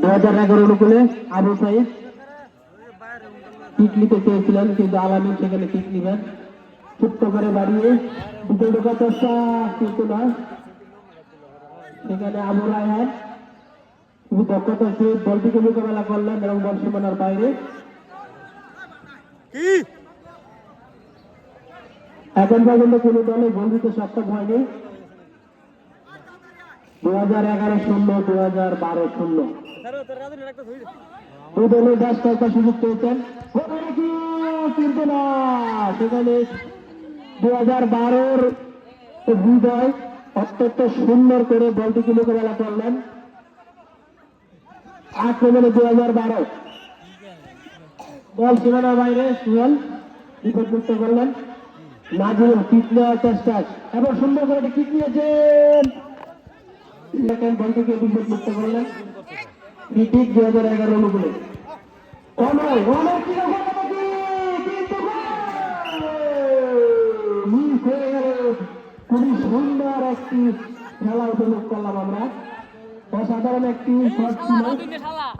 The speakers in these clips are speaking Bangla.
2011 অনুকূলে আবু সাইদ কিক নিতে চেয়েছিলেন, কিন্তু আলামিন সেখানে কিক নিবেন। ছোট্ট করে বাড়িয়ে ভিতরে ঢোকার চেষ্টা, কিন্তু না, সেখানে আবু রায়হান খুবই দক্ষতার সহিত বলটিকে মোকাবেলা করলেন এবং বল সীমানার বাইরে। এখন পর্যন্ত কোন দলে গোল দিতে সক্ষম হয়নি। 2011-0, 2012-0 দুই দলের ব্যাস কয়েকটা সুযোগ পেয়েছেন, কিন্তু না, সেখানে 2012-র হৃদয় অত্যন্ত সুন্দর করে বলটিকে মোকাবেলা করলেন। আক্রমণে 2012 বল সীমানার বাইরে, সুহেল বিপদমুক্ত করলেন। নাজিম কিক নেওয়ার চেষ্টা এবং সুন্দর করে কিক নিয়েছেন, বলটিকে বিপদমুক্ত করলেন। ঠিক 2011 অনুকূলে খুবই সুন্দর একটি খেলা উপভোগ করলাম আমরা। অসাধারণ একটি শট ছিল,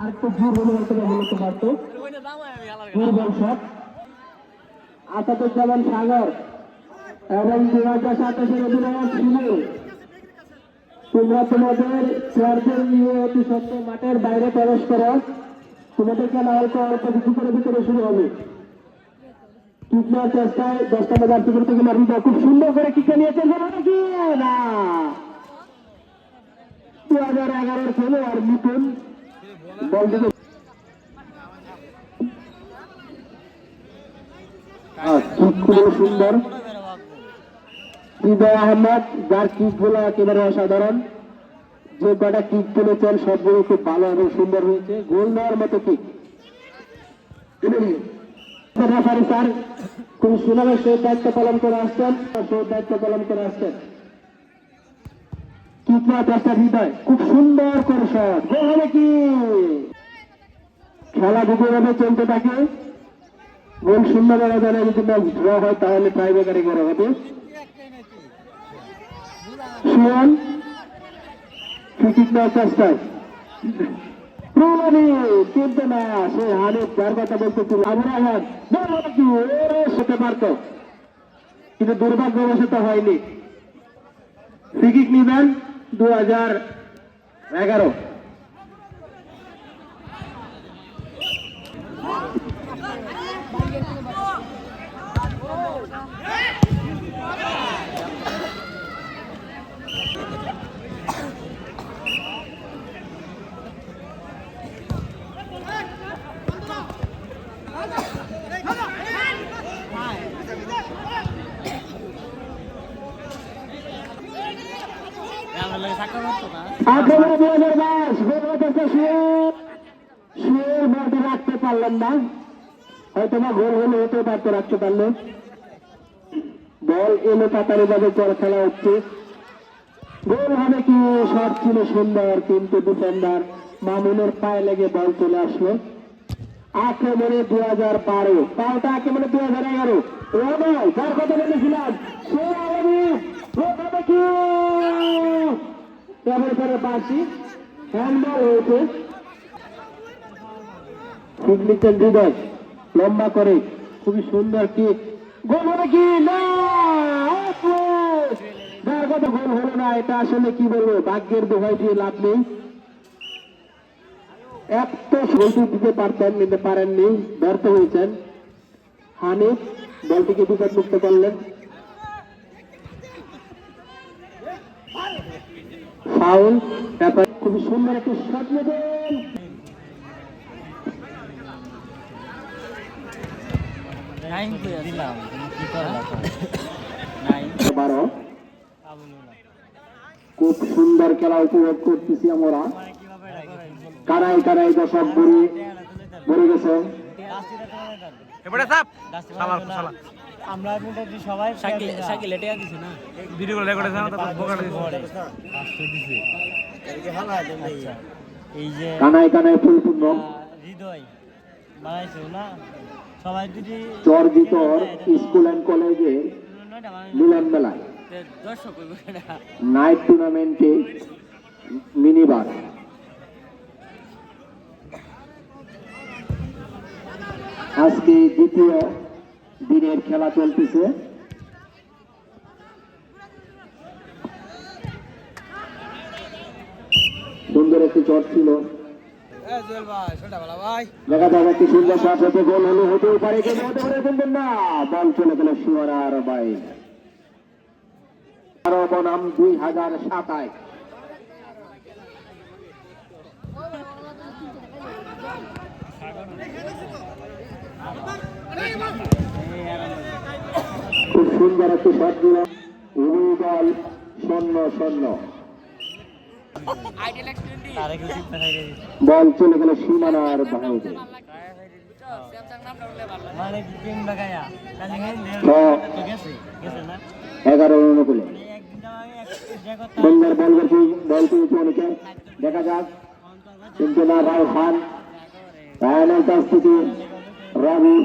আর একটু ভুল হলে হয়তো বলতে পারতো দুর্বল শট। আসাদুজ্জামান সাগর এবং 2027 অধিনায়ক ছিল, তোমরা তোমাদের প্লেয়ারদের নিয়ে অতি সত্য মাঠের বাইরে প্রবেশ করো। তোমাদের খেলা অল্প অল্প ভিতরে ভিতরে শুরু হবে। কিক নেওয়ার চেষ্টায় 10টা মেজার টিপুর থেকে মারিদা খুব সুন্দর করে কিকে নিয়েছে নাকি না। 2011-র খেলোয়াড় মিঠুন বল থেকে খুব সুন্দর। হৃদয় আহমদ, যার কিক গুলো একেবারে অসাধারণ, যে কটা কিক তুলেছেন সবগুলো খুব ভালো এবং সুন্দর হয়েছে, গোল নেওয়ার মতো কিক। স্যার খুব সুনামের সহিত দায়িত্ব পালন করে আসছেন, কিক নেওয়ার চেষ্টা হৃদয়, খুব সুন্দর করে শট, গোল হবে কি? খেলা দুটোভাবে চলতে থাকে, গোল শূন্য বেলা জানা, যদি ম্যাচ ড্র হয় তাহলে টাই ব্রেকারে করা হবে। সুমন কিক নেওয়ার চেষ্টায় কিন্তু না, সে হানিফ যার কথা বলতেছিল আবু রায়হান হতে পারত, কিন্তু দুর্ভাগ্যবশত হয়নি। ফ্রি কিক নিবেন 2011। আক্রমণে 2022 রাখতে পারলেন না, হয়তো বা গোল হলে হতে পারতো, রাখতে পারলো। বল এলো কাতারি ভাবে চল খেলা হচ্ছে, গোল হবে কি? শট ছিল সুন্দর, কিন্তু ডিফেন্ডার মামুনের পায়ে লেগে বল চলে আসলো। আক্রমণে 2012, পাল্টা আক্রমণে 2011। যার কথা বলেছিলাম সে আলমী হবে কি? কেবল করে বাসি হ্যান্ডবল হয়েছে। ঠিক নিচ্ছেন হৃদয়, লম্বা করে খুবই সুন্দর কিক, গোল হবে কি? না, যার কথা গোল হলো না, এটা আসলে কি বলবো, ভাগ্যের দোহাই দিয়ে লাভ নেই। এত সলটি দিতে পারতেন, নিতে পারেননি, ব্যর্থ হয়েছেন। হানিফ বলটিকে বিপদমুক্ত করলেন। ফাউল, খুবই সুন্দর একটি শট নেবেন, খুব সুন্দর খেলা উপভোগ করতেছি আমরা। কারাই কারাই দর্শক ভরে গেছে। আমরা সবাই এই যে কানায় কানায় পরিপূর্ণ হৃদয় বানাইছে না, সবাই যদি চরজিতর স্কুল অ্যান্ড কলেজে মিলন মেলায় নাইট টুর্নামেন্টে মিনিবার আজকে দ্বিতীয় দিনের খেলা চলতেছে। সুন্দর একটি চট ছিল, দেখা যাক একটি সুন্দর শট হতে গোল হলে হতেও পারে, কিন্তু হতে পারে কিন্তু না, বল চলে গেল সীমানার বাইরে। আরো বনাম 2027। খুব সুন্দর একটি শট দিল, উভয় দল 0-0। তারে কিছু দেখাই দিই বল চলে গেল সীমানার বাইরে। মানে তিন বাগায়া কাজে তো গেছে গেছে না 11 অনুকূলে মানে একদিন আমি এক জায়গা সুন্দর বল করছি, বল তুলছে অনেকে, দেখা যাক, কিন্তু না রায়হানের কাছ থেকে রাবি